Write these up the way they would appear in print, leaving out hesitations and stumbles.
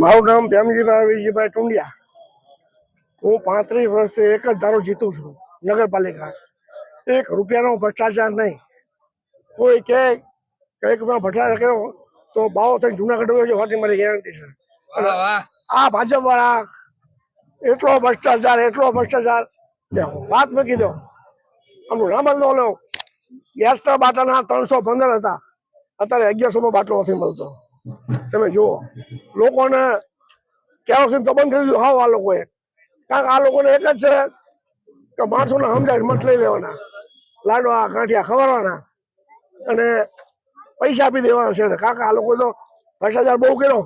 મારું નામ પ્રેમજીભાઈ વિજયભાઈ ટુંડિયા. હું 35 વર્ષથી એક જ ધારો જીતું છું. નગરપાલિકા એક રૂપિયાનો ભ્રષ્ટાચાર નહીં. કોઈ કે કંઈક ભ્રષ્ટાચાર કર્યો તો બાવો થઈને જુનાગઢ હોય છે, મારી ગેરંટી છે. આ ભાજપ વાળા એટલો ભ્રષ્ટાચાર વાત મૂકી દો. આમનું નામ જ ન લો. ગેસના બાટલાના 315 હતા, અત્યારે 1100 બાટલો નથી મળતો. તમે જુઓ, લોકોને કેરોસીન તો બંધ કરી દીધું હાવ આ લોકોએ. કારણ કે આ લોકોને એક જ છે કે માણસોને સમજાય મત લઈ લેવાના, લાડવા ગાંઠિયા ખવડાવવાના અને પૈસા આપી દેવાના છે. કારણ કે આ લોકો તો ભ્રષ્ટાચાર બહુ કર્યો.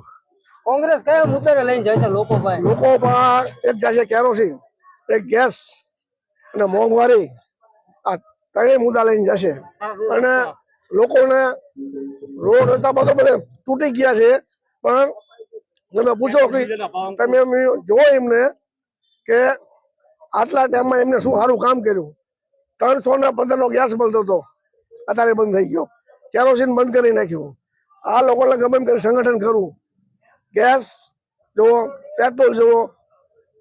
કોંગ્રેસ કયા મુદ્દાને લઈને જાય છે લોકો પર? લોકો પર એક જાય છે કેરોસીન, એક ગેસ અને મોંઘવારી. આ ત્રણેય મુદ્દા લઈને જશે. અને લોકોને રોડ રસ્તા બધે તૂટી ગયા છે. પણ તમે પૂછો કે તમે જોવો એમને કે આટલા ટાઈમમાં એમને શું સારું કામ કર્યું. 315 ગેસ મળતો હતો, અત્યારે બંધ થઈ ગયો. કેરોસીન બંધ કરી નાખ્યું. આ લોકોને ગમે કરી સંગઠન કરવું. ગેસ જુઓ, પેટ્રોલ જુઓ,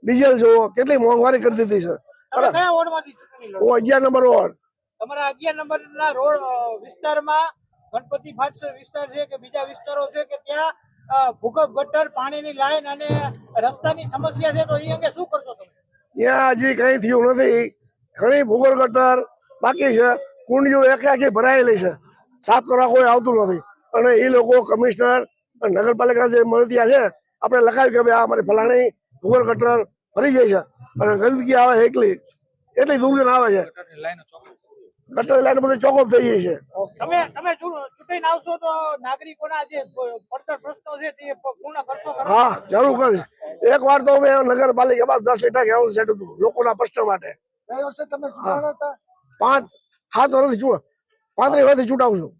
ડીઝલ જુઓ, કેટલી મોંઘવારી કરી દીધી છે. હું 11 નંબર વોર્ડ. તમારા 11 નંબરના રોડ વિસ્તારમાં ગણપતિ ફાટ વિસ્તાર છે કે બીજા વિસ્તારો છે કે ત્યાં ભૂગર્ભ ગટર, પાણીની લાઈન અને રસ્તાની સમસ્યા છે, તો એ અંગે શું કરશો તમે? ત્યાં હજી કઈ થયું નથી. ઘણી ભૂગર્ભ ગટર બાકી છે. કુંડીઓ આખી ભરાયેલી છે, સાફ કરવા કોઈ આવતું નથી. અને એ લોકો કમિશનર નગરપાલિકા જે મળતિયા છે, આપણે લખાવી કે ભાઈ આ અમારી ફલાણી ભૂગર્ભ ગટર ભરી જાય છે અને ગંદકી આવે એટલી દુર્ગંધ આવે છે. ગટર લાઈન બધી ચોકઅપ થઈ ગઈ છે. તમે ચૂંટાઈને આવશો તો નાગરિકોના જે પડતર પ્રશ્નો છે તે પૂર્ણ કરશો? હા, જરૂર કરીશ. એક વાર તો મેં નગરપાલિકામાં 10 લીટર ગેસ સેટ હતું લોકોના પ્રશ્ન માટે. 5-7 વર્ષથી 35 વર્ષથી ચૂંટાવું છું.